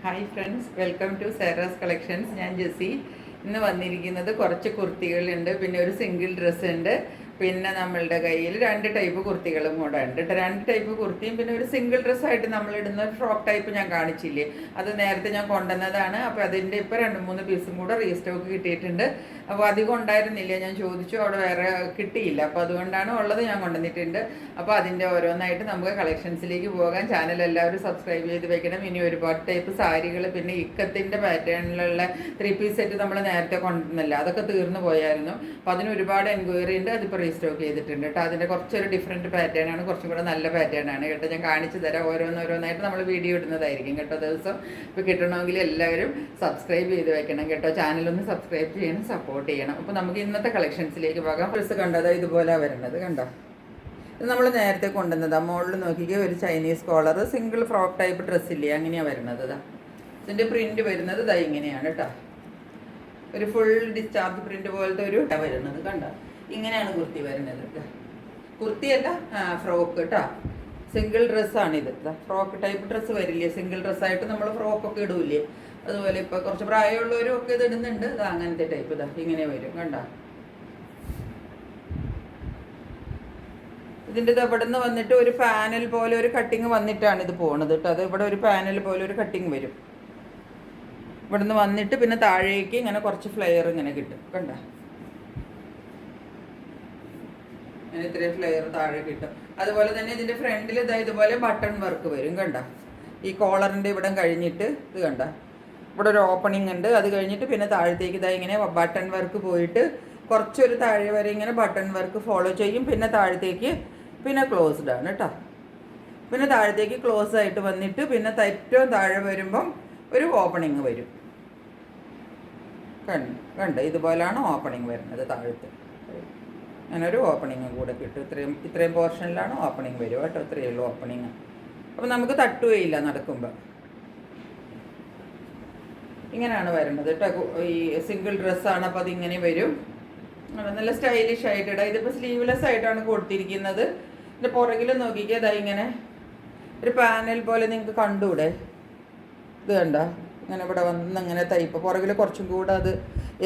Hi friends, welcome to Sara's collections. ഞാൻ ജെസ്സി. ഇന്ന് വന്നിരിക്കുന്നത് കുറച്ച് കുർത്തികളുണ്ട്, പിന്നെ ഒരു സിംഗിൾ ഡ്രസ്സ് ഉണ്ട്, പിന്നെ നമ്മളുടെ കയ്യിൽ 2 ടൈപ്പ് കുർത്തികളും കൂടെ ഉണ്ട്. 2 ടൈപ്പ് കുർത്തിയും പിന്നെ ഒരു സിംഗിൾ ഡ്രസ്സായിട്ട് നമ്മളിടുന്ന ഒരു ഫ്രോക്ക് ടൈപ്പ് ഞാൻ കാണിച്ചില്ലേ, അത് നേരത്തെ ഞാൻ കൊണ്ടുവന്നതാണ്. അപ്പോൾ അതിൻ്റെ ഇപ്പോൾ 2-3 പീസും കൂടെ റീസ്റ്റോക്ക് കിട്ടിയിട്ടുണ്ട്. അപ്പോൾ അധികം ഉണ്ടായിരുന്നില്ല, ഞാൻ ചോദിച്ചു, അവിടെ വേറെ കിട്ടിയില്ല. അപ്പോൾ അതുകൊണ്ടാണ് ഉള്ളത്, ഞാൻ കൊണ്ടുവന്നിട്ടുണ്ട്. അപ്പോൾ അതിൻ്റെ ഓരോന്നായിട്ട് നമുക്ക് കളക്ഷൻസിലേക്ക് പോകാം. ചാനൽ എല്ലാവരും സബ്സ്ക്രൈബ് ചെയ്ത് വെക്കണം. ഇനി ഒരുപാട് ടൈപ്പ് സാരികൾ, പിന്നെ ഇക്കത്തിൻ്റെ പാറ്റേണിലുള്ള 3 പീസ് സെറ്റ് നമ്മൾ നേരത്തെ കൊണ്ടുവന്നില്ല, അതൊക്കെ തീർന്നു പോയായിരുന്നു. അപ്പോൾ അതിന് ഒരുപാട് എൻക്വയറി ഉണ്ട്. അതിപ്പോൾ റീസ്റ്റോക്ക് ചെയ്തിട്ടുണ്ട് കേട്ടോ. അതിൻ്റെ കുറച്ചൊരു ഡിഫറെൻറ്റ് പാറ്റേൺ ആണ്, കുറച്ചും കൂടെ നല്ല പാറ്റേൺ ആണ് കേട്ടോ. ഞാൻ കാണിച്ചു തരാം, ഓരോന്നോരോന്നായിട്ട് നമ്മൾ വീഡിയോ ഇടുന്നതായിരിക്കും കേട്ടോ ദിവസം. ഇപ്പോൾ കിട്ടണമെങ്കിൽ എല്ലാവരും സബ്സ്ക്രൈബ് ചെയ്ത് വെക്കണം കേട്ടോ. ചാനലൊന്ന് സബ്സ്ക്രൈബ് ചെയ്യണം, സപ്പോർട്ട് ചെയ്യണം. അപ്പോൾ നമുക്ക് ഇന്നത്തെ കളക്ഷൻസിലേക്ക് പോകാം. ഡ്രസ്സ് കണ്ടത് ഇതുപോലെ വരുന്നത് കണ്ടോ. ഇത് നമ്മൾ നേരത്തെ കൊണ്ടുവന്നതാണ്. മുകളിൽ നോക്കിക്കുക, ഒരു Chinese collar, single frock type ഡ്രസ്സില്ലേ, അങ്ങനെയാണ് വരുന്നത്. ഇതിൻ്റെ പ്രിൻറ്റ് വരുന്നത് ഇതാ ഇങ്ങനെയാണ് കേട്ടോ. ഒരു ഫുൾ ഡിസ്ചാർജ് പ്രിൻറ്റ് പോലത്തെ ഒരു വരുന്നത് കണ്ടോ. ഇങ്ങനെയാണ് കുർത്തി വരുന്നത്. കുർത്തിയല്ല, ഫ്രോക്ക് കേട്ടോ. സിംഗിൾ ഡ്രസ്സാണിത്. ഫ്രോക്ക് ടൈപ്പ് ഡ്രസ്സ് വരില്ലേ, സിംഗിൾ ഡ്രസ്സായിട്ട് നമ്മൾ ഫ്രോക്കൊക്കെ ഇടൂല്ലേ, അതുപോലെ ഇപ്പോൾ കുറച്ച് പ്രായമുള്ളവരും ഒക്കെ ഇത് ഇടുന്നുണ്ട്. ഇത് അങ്ങനത്തെ ടൈപ്പ് ഇതാ ഇങ്ങനെ വരും കണ്ടോ. ഇതിൻ്റെ ഇത് ഇവിടെ നിന്ന് വന്നിട്ട് ഒരു പാനൽ പോലെ ഒരു കട്ടിങ് വന്നിട്ടാണ് ഇത് പോണത് കേട്ടോ. അത് ഇവിടെ ഒരു പാനൽ പോലെ ഒരു കട്ടിങ് വരും. ഇവിടെ നിന്ന് വന്നിട്ട് പിന്നെ താഴേക്ക് ഇങ്ങനെ കുറച്ച് ഫ്ലെയർ ഇങ്ങനെ കിട്ടും കണ്ടോ. അങ്ങനെ ഇത്രയും ഫ്ലെയർ താഴെ കിട്ടും. അതുപോലെ തന്നെ ഇതിൻ്റെ ഫ്രണ്ടിൽ ഇതാ ഇതുപോലെ ബട്ടൺ വർക്ക് വരും കണ്ടോ. ഈ കോളറിൻ്റെ ഇവിടെ കഴിഞ്ഞിട്ട് ഇത് കണ്ടോ, ഇവിടെ ഒരു ഓപ്പണിംഗ് ഉണ്ട്. അത് കഴിഞ്ഞിട്ട് പിന്നെ താഴത്തേക്ക് ഇതാ ഇങ്ങനെ ബട്ടൺ വർക്ക് പോയിട്ട് കുറച്ചൊരു താഴെ വരെ ഇങ്ങനെ ബട്ടൺ വർക്ക് ഫോളോ ചെയ്യും. പിന്നെ താഴത്തേക്ക് പിന്നെ ക്ലോസ്ഡ് ആണ് കേട്ടോ. പിന്നെ താഴത്തേക്ക് ക്ലോസ് ആയിട്ട് വന്നിട്ട് പിന്നെ ഏറ്റവും താഴെ വരുമ്പം ഒരു ഓപ്പണിങ് വരും കണ്ട് ഇതുപോലെയാണ് ഓപ്പണിങ് വരുന്നത് താഴത്ത്. അങ്ങനെ ഒരു ഓപ്പണിങ് കൂടെ കിട്ടും. ഇത്രയും പോർഷനിലാണ് ഓപ്പണിങ് വരും കേട്ടോ. ഇത്രയേ ഉള്ളൂ ഓപ്പണിങ്. അപ്പോൾ നമുക്ക് തട്ടുകയില്ല നടക്കുമ്പോൾ. ഇങ്ങനെയാണ് വരുന്നത് കേട്ടോ. ഈ സിംഗിൾ ഡ്രസ്സാണ്, അപ്പോൾ അതിങ്ങനെ വരും. നല്ല സ്റ്റൈലിഷ് ആയിട്ട് ഇടാം. ഇതിപ്പോൾ സ്ലീവ്ലെസ് ആയിട്ടാണ് കൊടുത്തിരിക്കുന്നത്. ഇതിൻ്റെ പുറകിൽ നോക്കിക്കുക, ഇതാ ഇങ്ങനെ ഒരു പാനൽ പോലെ നിങ്ങൾക്ക് കണ്ടൂടെ. ഇത് കണ്ടോ, ഇങ്ങനെ ഇവിടെ വന്ന് ഇങ്ങനെ തയ്പ്പ് പുറകിൽ കുറച്ചും കൂടെ അത്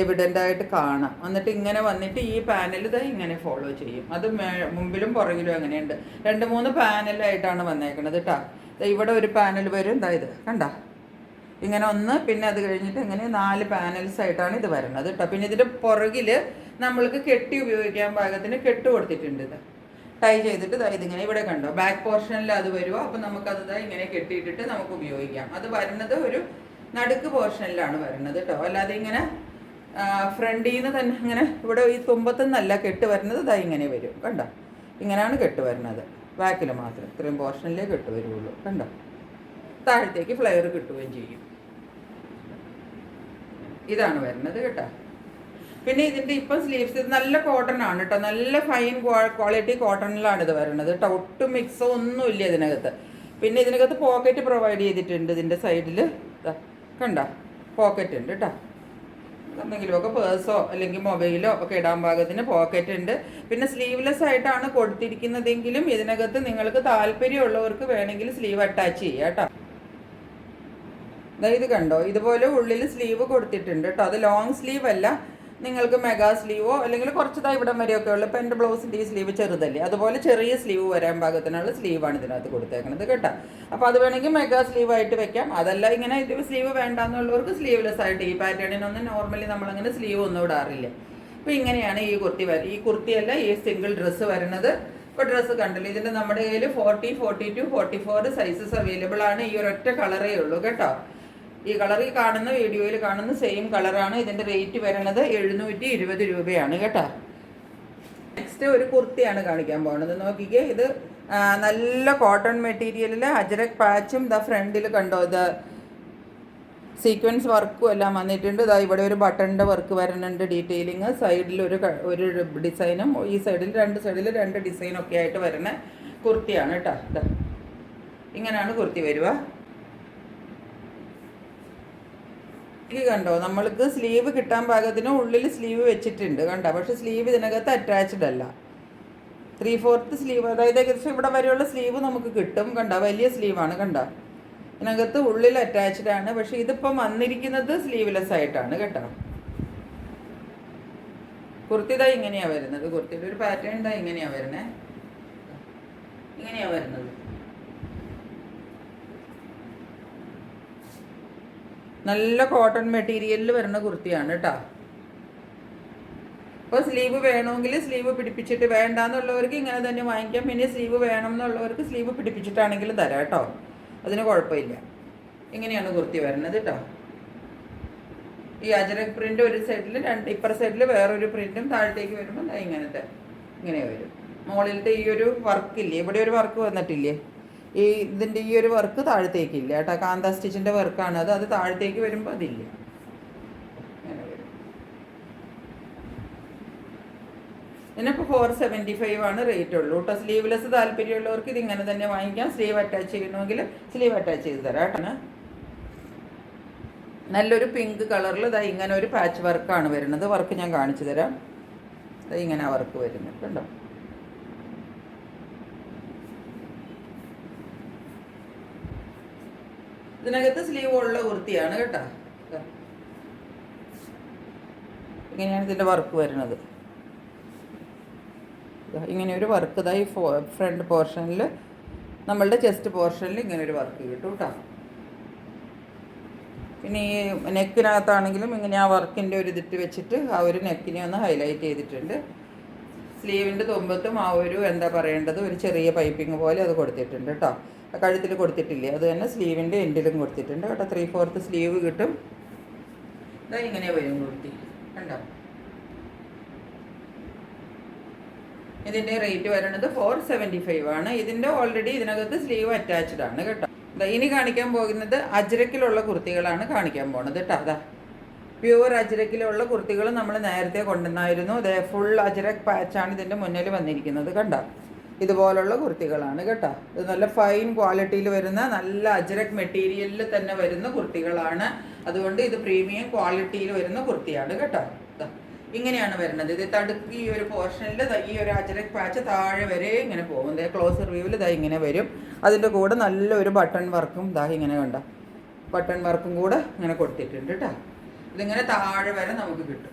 എവിഡൻ്റ് ആയിട്ട് കാണാം. എന്നിട്ട് ഇങ്ങനെ വന്നിട്ട് ഈ പാനൽ ഇതാ ഇങ്ങനെ ഫോളോ ചെയ്യും. അത് മുമ്പിലും പുറകിലും അങ്ങനെയുണ്ട്. 2-3 പാനലായിട്ടാണ് വന്നേക്കുന്നത് കേട്ടോ. ഇവിടെ ഒരു പാനൽ വരും, ഇതാ ഇത് കണ്ടോ ഇങ്ങനെ ഒന്ന്, പിന്നെ അത് കഴിഞ്ഞിട്ട് ഇങ്ങനെ 4 പാനൽസ് ആയിട്ടാണ് ഇത് വരുന്നത് കേട്ടോ. പിന്നെ ഇതിൻ്റെ പുറകിൽ നമ്മൾക്ക് കെട്ടി ഉപയോഗിക്കാൻ പാകത്തിന് കെട്ട് കൊടുത്തിട്ടുണ്ട്. ഇത് ടൈ ചെയ്തിട്ട് ഇതിങ്ങനെ ഇവിടെ കണ്ടോ ബാക്ക് പോർഷനിൽ അത് വരുമോ. അപ്പം നമുക്കത് ഇങ്ങനെ കെട്ടിയിട്ടിട്ട് നമുക്ക് ഉപയോഗിക്കാം. അത് വരുന്നത് ഒരു നടുക്ക് പോർഷനിലാണ് വരുന്നത് കേട്ടോ. അല്ലാതെ ഇങ്ങനെ ഫ്രണ്ടിൽ നിന്ന് തന്നെ ഇങ്ങനെ ഇവിടെ ഈ തുമ്പത്തുനിന്നല്ല കെട്ട് വരുന്നത്. ഇങ്ങനെ വരും കണ്ടോ. ഇങ്ങനെയാണ് കെട്ട് വരുന്നത്. ബാക്കിൽ മാത്രം ഇത്രയും പോർഷനിലേ കെട്ട് വരുള്ളൂ കണ്ടോ. താഴത്തേക്ക് ഫ്ലെയർ കിട്ടുകയും ചെയ്യും. ഇതാണ് വരുന്നത് കേട്ടോ. പിന്നെ ഇതിൻ്റെ ഇപ്പം സ്ലീവ്സ് ഇത് നല്ല കോട്ടൺ ആണ് കേട്ടോ. നല്ല ഫൈൻ ക്വാളിറ്റി കോട്ടണിലാണ് ഇത് വരുന്നത് കേട്ടോ. ഒട്ടും മിക്സോ ഒന്നുമില്ല ഇതിനകത്ത്. പിന്നെ ഇതിനകത്ത് പോക്കറ്റ് പ്രൊവൈഡ് ചെയ്തിട്ടുണ്ട്. ഇതിൻ്റെ സൈഡിൽ കണ്ടോ പോക്കറ്റ് ഉണ്ട് കേട്ടോ. എന്തെങ്കിലുമൊക്കെ പേഴ്സോ അല്ലെങ്കിൽ മൊബൈലോ ഒക്കെ ഇടാൻ പാകത്തിന് പോക്കറ്റ് ഉണ്ട്. പിന്നെ സ്ലീവ്ലെസ് ആയിട്ടാണ് കൊടുത്തിരിക്കുന്നതെങ്കിലും ഇതിനകത്ത് നിങ്ങൾക്ക് താല്പര്യമുള്ളവർക്ക് വേണമെങ്കിൽ സ്ലീവ് അറ്റാച്ച് ചെയ്യാം കേട്ടോ. ഇത് കണ്ടോ, ഇതുപോലെ ഉള്ളിൽ സ്ലീവ് കൊടുത്തിട്ടുണ്ട് കേട്ടോ. അത് ലോങ് സ്ലീവ് അല്ല, നിങ്ങൾക്ക് മെഗാ സ്ലീവോ അല്ലെങ്കിൽ കുറച്ചതായി ഇവിടം വരെയൊക്കെ ഉള്ളൂ. ഇപ്പം എൻ്റെ ബ്ലൗസിൻ്റെ ഈ സ്ലീവ് ചെറുതല്ലേ, അതുപോലെ ചെറിയ സ്ലീവ് വരാൻ പാകത്തിനുള്ള സ്ലീവാണ് ഇതിനകത്ത് കൊടുത്തേക്കുന്നത് കേട്ടോ. അപ്പോൾ അത് വേണമെങ്കിൽ മെഗാ സ്ലീവായിട്ട് വെക്കാം. അതല്ല ഇങ്ങനെ ഇത് സ്ലീവ് വേണ്ടാന്നുള്ളവർക്ക് സ്ലീവ്ലെസ് ആയിട്ട് ഈ പാറ്റേണിനൊന്നും നോർമലി നമ്മളങ്ങനെ സ്ലീവ് ഒന്നും ഇടാറില്ല. അപ്പോൾ ഇങ്ങനെയാണ് ഈ കുർത്തി ഈ കുർത്തിയല്ല ഈ സിംഗിൾ ഡ്രസ്സ് വരുന്നത്. ഇപ്പോൾ ഡ്രസ്സ് കണ്ടല്ലോ, ഇതിൻ്റെ നമ്മുടെ കയ്യിൽ 40, 42, 44 സൈസസ് അവൈലബിൾ ആണ്. ഈ ഒരൊറ്റ കളറേ ഉള്ളൂ കേട്ടോ. ഈ കളർ ഈ കാണുന്ന വീഡിയോയിൽ കാണുന്ന സെയിം കളറാണ്. ഇതിൻ്റെ റേറ്റ് വരുന്നത് 720 രൂപയാണ് കേട്ടോ. നെക്സ്റ്റ് ഒരു കുർത്തിയാണ് കാണിക്കാൻ പോകുന്നത്. നോക്കിക്കേ, ഇത് നല്ല കോട്ടൺ മെറ്റീരിയലിൽ അജ്രക് പാച്ചും ഫ്രണ്ടിൽ കണ്ടോ ഇത് സീക്വൻസ് വർക്കും എല്ലാം വന്നിട്ടുണ്ട്. ഇവിടെ ഒരു ബട്ടണിൻ്റെ വർക്ക് വരുന്നുണ്ട്, ഡീറ്റെയിലിങ്. സൈഡിൽ ഒരു ഡിസൈനും, ഈ സൈഡിൽ 2 സൈഡിൽ 2 ഡിസൈനൊക്കെ ആയിട്ട് വരുന്ന കുർത്തിയാണ് കേട്ടോ. ഇങ്ങനെയാണ് കുർത്തി വരിക. ഈ കണ്ടോ, നമ്മൾക്ക് സ്ലീവ് കിട്ടാൻ പാകത്തിന് ഉള്ളിൽ സ്ലീവ് വെച്ചിട്ടുണ്ട് കണ്ടോ. പക്ഷേ സ്ലീവ് ഇതിനകത്ത് അറ്റാച്ച്ഡ് അല്ല. 3/4 സ്ലീവ്, അതായത് ഏകദേശം ഇവിടെ വരെയുള്ള സ്ലീവ് നമുക്ക് കിട്ടും കണ്ടോ. വലിയ സ്ലീവാണ് കണ്ടോ. ഇതിനകത്ത് ഉള്ളിൽ അറ്റാച്ച്ഡ് ആണ്. പക്ഷെ ഇതിപ്പം വന്നിരിക്കുന്നത് സ്ലീവ്ലെസ് ആയിട്ടാണ് കേട്ടോ. കുർത്തി ഇതാ ഇങ്ങനെയാണ് വരുന്നത്. കുർത്തിയുടെ ഒരു പാറ്റേൺ ഇതാ ഇങ്ങനെയാണ് വരുന്നത്. ഇങ്ങനെയാണ് വരുന്നത്. നല്ല കോട്ടൺ മെറ്റീരിയലിൽ വരുന്ന കുർത്തിയാണ് കേട്ടോ. അപ്പോൾ സ്ലീവ് വേണമെങ്കിൽ സ്ലീവ് പിടിപ്പിച്ചിട്ട്, വേണ്ടാന്നുള്ളവർക്ക് ഇങ്ങനെ തന്നെ വാങ്ങിക്കാം. പിന്നെ സ്ലീവ് വേണം എന്നുള്ളവർക്ക് സ്ലീവ് പിടിപ്പിച്ചിട്ടാണെങ്കിലും തരാം കേട്ടോ, അതിന് കുഴപ്പമില്ല. ഇങ്ങനെയാണ് കുർത്തി വരുന്നത് കേട്ടോ. ഈ അജരക് പ്രിൻ്റ് ഒരു സൈഡിൽ, ഇപ്പുറ സൈഡിൽ വേറൊരു പ്രിൻറ്റും, താഴത്തേക്ക് വരുമ്പോൾ ഇങ്ങനെ വരും. മുകളിലത്തെ ഈ ഒരു വർക്കില്ലേ, ഇവിടെ ഒരു വർക്ക് വന്നിട്ടില്ലേ, ഇതിൻ്റെ ഈ ഒരു വർക്ക് താഴത്തേക്കില്ല കേട്ടോ. കാന്ത സ്റ്റിച്ചിൻ്റെ വർക്കാണ് അത് താഴത്തേക്ക് വരുമ്പോൾ അതില്ല. ഇതിനിപ്പോൾ 475 ആണ് റേറ്റ് ഉള്ളൂ കേട്ടോ. സ്ലീവ്ലെസ് താല്പര്യമുള്ളവർക്ക് ഇതിങ്ങനെ തന്നെ വാങ്ങിക്കാം. സ്ലീവ് അറ്റാച്ച് ചെയ്യണമെങ്കിൽ സ്ലീവ് അറ്റാച്ച് ചെയ്ത് തരാം കേട്ടോ. നല്ലൊരു പിങ്ക് കളറിൽ ഇതാ ഇങ്ങനെ ഒരു പാച്ച് വർക്കാണ് വരുന്നത്. വർക്ക് ഞാൻ കാണിച്ചു തരാം. ഇങ്ങനെ വർക്ക് വരുന്നത് കണ്ടോ. ഇതിനകത്ത് സ്ലീവ് ഉള്ള കുർത്തിയാണ് കേട്ടോ. ഇങ്ങനെയാണ് ഇതിൻ്റെ വർക്ക് വരുന്നത്. ഇങ്ങനെ ഒരു വർക്ക് ഇതായി ഫ്രണ്ട് പോർഷനിൽ, നമ്മളുടെ ചെസ്റ്റ് പോർഷനിൽ ഇങ്ങനെ ഒരു വർക്ക് കിട്ടും കേട്ടോ. പിന്നെ ഈ നെക്കിനകത്താണെങ്കിലും ഇങ്ങനെ ആ വർക്കിൻ്റെ ഒരു ഇതിട്ട് വെച്ചിട്ട് ആ ഒരു നെക്കിനെ ഒന്ന് ഹൈലൈറ്റ് ചെയ്തിട്ടുണ്ട്. സ്ലീവിൻ്റെ തുമ്പത്തും ആ ഒരു എന്താ പറയേണ്ടത്, ഒരു ചെറിയ പൈപ്പിംഗ് പോലെ അത് കൊടുത്തിട്ടുണ്ട് കേട്ടോ. കഴുത്തിൽ കൊടുത്തിട്ടില്ലേ, അത് തന്നെ സ്ലീവിൻ്റെ എൻഡിലും കൊടുത്തിട്ടുണ്ട് കേട്ടോ. 3/4 സ്ലീവ് കിട്ടും. ഇതാ ഇങ്ങനെ വരും കുർത്തി കണ്ടോ. ഇതിൻ്റെ റേറ്റ് വരുന്നത് 475 ആണ്. ഇതിൻ്റെ ഓൾറെഡി ഇതിനകത്ത് സ്ലീവ് അറ്റാച്ച്ഡ് ആണ് കേട്ടോ. ഇനി കാണിക്കാൻ പോകുന്നത് അജ്രക്കിലുള്ള കുർത്തികളാണ് കാണിക്കാൻ പോകുന്നത് കേട്ടോ. അതാ പ്യുവർ അജ്രക്കിലുള്ള കുർത്തികൾ നമ്മൾ നേരത്തെ കൊണ്ടുവന്നായിരുന്നു. അതേ ഫുൾ അജ്രക് പാച്ചാണ് ഇതിൻ്റെ മുന്നിൽ വന്നിരിക്കുന്നത് കണ്ടോ. ഇതുപോലുള്ള കുർത്തികളാണ് കേട്ടോ. ഇത് നല്ല ഫൈൻ ക്വാളിറ്റിയിൽ വരുന്ന, നല്ല അജ്രക് മെറ്റീരിയലിൽ തന്നെ വരുന്ന കുർത്തികളാണ്. അതുകൊണ്ട് ഇത് പ്രീമിയം ക്വാളിറ്റിയിൽ വരുന്ന കുർത്തിയാണ് കേട്ടോ. ഇങ്ങനെയാണ് വരുന്നത്. ഇത് തടുക്ക് ഈ ഒരു പോർഷനിൽ ഈ ഒരു അജ്രക് പാച്ച് താഴെ വരെ ഇങ്ങനെ പോകും. ക്ലോസർ വ്യൂവിൽ ഇതാ ഇങ്ങനെ വരും. അതിൻ്റെ കൂടെ നല്ലൊരു ബട്ടൺ വർക്കും ഇതാ ഇങ്ങനെ കണ്ട ബട്ടൺ വർക്കും കൂടെ ഇങ്ങനെ കൊടുത്തിട്ടുണ്ട് കേട്ടോ. ഇതിങ്ങനെ താഴെ വരെ നമുക്ക് കിട്ടും.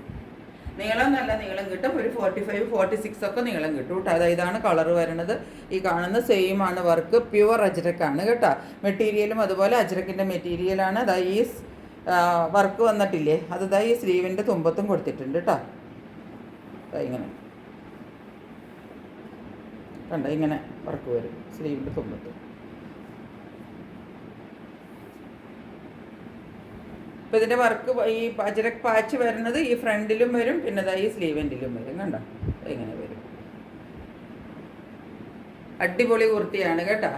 നീളം നല്ല നീളം കിട്ടും. ഒരു 45, 46 ഒക്കെ നീളം കിട്ടും കേട്ടോ. അതായത് ഇതാണ് കളർ വരുന്നത്. ഈ കാണുന്ന സെയിം ആണ് വർക്ക്. പ്യുവർ അജ്രക്കാണ് കേട്ടോ. മെറ്റീരിയലും അതുപോലെ അജ്രക്കിൻ്റെ മെറ്റീരിയലാണ്. അതാ ഈ വർക്ക് വന്നിട്ടില്ലേ, അത് ഈ സ്ലീവിൻ്റെ തുമ്പത്തും കൊടുത്തിട്ടുണ്ട് കേട്ടോ. ഇങ്ങനെ കണ്ട ഇങ്ങനെ വർക്ക് വരും സ്ലീവിൻ്റെ തുമ്പത്തും. അപ്പോൾ ഇതിൻ്റെ വർക്ക് ഈ അജ്രക് പാച്ച് വരുന്നത് ഈ ഫ്രണ്ടിലും വരും, പിന്നെ ഈ സ്ലീവിൻ്റിലും വരും കണ്ടോ. ഇങ്ങനെ വരും. അടിപൊളി കുർത്തിയാണ് കേട്ടോ.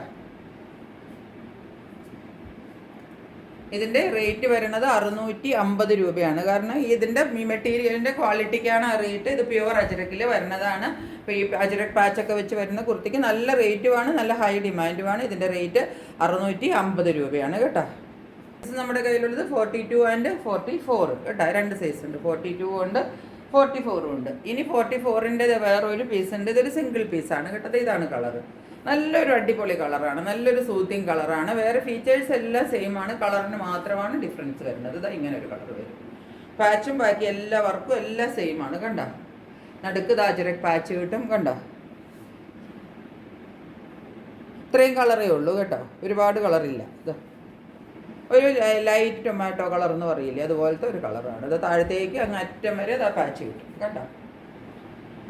ഇതിൻ്റെ റേറ്റ് വരുന്നത് 650 രൂപയാണ്. കാരണം ഇതിൻ്റെ മെറ്റീരിയലിൻ്റെ ക്വാളിറ്റിക്കാണ് ആ റേറ്റ്. ഇത് പ്യുവർ അജ്രക്കിൽ വരുന്നതാണ്. അപ്പോൾ ഈ അജ്രക് പാച്ചൊക്കെ വെച്ച് വരുന്ന കുർത്തിക്ക് നല്ല റേറ്റുമാണ്, നല്ല ഹൈ ഡിമാൻഡുമാണ്. ഇതിൻ്റെ റേറ്റ് 650 രൂപയാണ് കേട്ടോ. നമ്മുടെ കയ്യിലുള്ളത് 42 ആൻഡ് 44 കേട്ടോ. 2 സൈസ് ഉണ്ട്. 42 ഉണ്ട്, 44 ഉണ്ട്. ഇനി 44ൻ്റെ വേറൊരു പീസ് ഉണ്ട്. ഇതൊരു സിംഗിൾ പീസാണ് കേട്ടോ. ഇതാണ് കളർ. നല്ലൊരു അടിപൊളി കളറാണ്, നല്ലൊരു സൂത്തിങ് കളറാണ്. വേറെ ഫീച്ചേഴ്സ് എല്ലാം സെയിം ആണ്, കളറിന് മാത്രമാണ് ഡിഫറൻസ് വരുന്നത്. ഇതാ ഇങ്ങനെ ഒരു കളർ വരും. പാച്ചും ബാക്കി എല്ലാ വർക്കും എല്ലാം സെയിം ആണ് കണ്ടോ. നടുക്ക് അജ്രക് പാച്ച് കിട്ടും കണ്ടോ. ഇത്രയും കളറേ ഉള്ളൂ കേട്ടോ, ഒരുപാട് കളറില്ല. ഇതാ ഒരു ലൈറ്റ് ടൊമാറ്റോ കളർ എന്ന് പറയില്ലേ, അതുപോലത്തെ ഒരു കളറാണ്. ഇത് താഴത്തേക്ക് അങ്ങ് അറ്റം വരെ ഇതാ പാച്ച് കിട്ടും കണ്ടോ.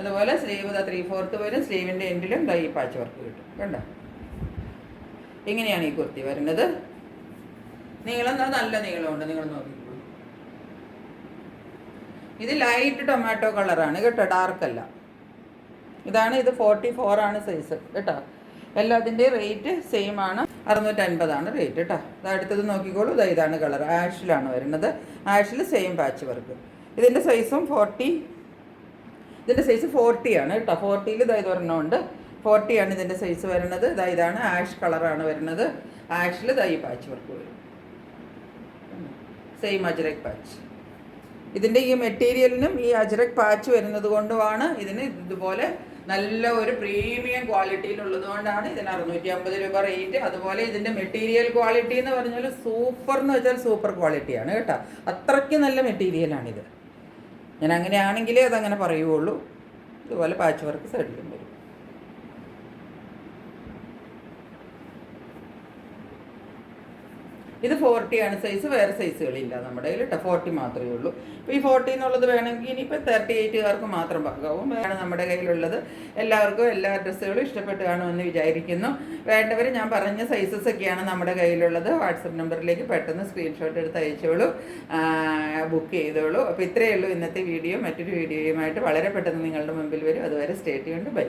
അതുപോലെ സ്ലീവ് 3/4 വരും. സ്ലീവിൻ്റെ എൻഡിലും ഈ പാച്ച് വർക്ക് കിട്ടും കണ്ടോ. ഇങ്ങനെയാണ് ഈ കുർത്തി വരുന്നത്. നീളം നല്ല നീളമുണ്ട്, നിങ്ങൾ നോക്കിക്കോളൂ. ഇത് ലൈറ്റ് ടൊമാറ്റോ കളറാണ് കേട്ടോ, ഡാർക്കല്ല. ഇതാണ്, ഇത് 44 ആണ് സൈസ് കേട്ടോ. എല്ലാത്തിൻ്റെ റേറ്റ് സെയിം ആണ്. 650 ആണ് റേറ്റ് കേട്ടോ. അടുത്തത് നോക്കിക്കോളൂ. ഇതാണ് കളർ, ആഷിലാണ് വരുന്നത്. ആഷിൽ സെയിം പാച്ച് വർക്ക്. ഇതിൻ്റെ സൈസും 40, ഇതിൻ്റെ സൈസ് 40 ആണ് കേട്ടോ. 40ൽ ഇതൊരെണ്ണമുണ്ട്. 40 ആണ് ഇതിൻ്റെ സൈസ് വരുന്നത്. ഇതാണ് ആഷ് കളറാണ് വരുന്നത്. ആഷിൽ ഈ പാച്ച് വർക്ക് വരും. Same ajrak patch. ഇതിൻ്റെ ഈ മെറ്റീരിയലിനും ഈ അജ്രക് പാച്ച് വരുന്നത് കൊണ്ടുമാണ് ഇതിന് ഇതുപോലെ നല്ല ഒരു പ്രീമിയം ക്വാളിറ്റിയിലുള്ളത് കൊണ്ടാണ് ഇതിന് 650 രൂപ റേറ്റ്. അതുപോലെ ഇതിൻ്റെ മെറ്റീരിയൽ ക്വാളിറ്റി എന്ന് പറഞ്ഞാൽ സൂപ്പർ എന്ന് വെച്ചാൽ സൂപ്പർ ക്വാളിറ്റിയാണ് കേട്ടോ. അത്രയ്ക്ക് നല്ല മെറ്റീരിയലാണിത്. ഞാൻ അങ്ങനെയാണെങ്കിലേ അതങ്ങനെ പറയുള്ളൂ. ഇതുപോലെ പാച്ച് വർക്ക് സൈഡിലും വരും. ഇത് 40 ആണ് സൈസ്, വേറെ സൈസുകളില്ല നമ്മുടെ കയ്യിൽ കേട്ടോ. 40 മാത്രമേ ഉള്ളൂ. ഇപ്പോൾ ഈ 40 എന്നുള്ളത് വേണമെങ്കിൽ ഇനിയിപ്പോൾ 38കാർക്ക് മാത്രം പാകാവും. വേണം നമ്മുടെ കയ്യിലുള്ളത്. എല്ലാവർക്കും എല്ലാ ഡ്രസ്സുകളും ഇഷ്ടപ്പെട്ട് കാണുമെന്ന് വിചാരിക്കുന്നു. വേണ്ടവർ ഞാൻ പറഞ്ഞ സൈസസ് ഒക്കെയാണ് നമ്മുടെ കയ്യിലുള്ളത്. വാട്സപ്പ് നമ്പറിലേക്ക് പെട്ടെന്ന് സ്ക്രീൻഷോട്ട് എടുത്ത് അയച്ചോളൂ, ബുക്ക് ചെയ്തോളൂ. അപ്പോൾ ഇത്രയേ ഉള്ളൂ ഇന്നത്തെ വീഡിയോ. മറ്റൊരു വീഡിയോയുമായിട്ട് വളരെ പെട്ടെന്ന് നിങ്ങളുടെ മുമ്പിൽ വരും. അതുവരെ സ്റ്റേ ട്യൂൺഡ്. ബൈ.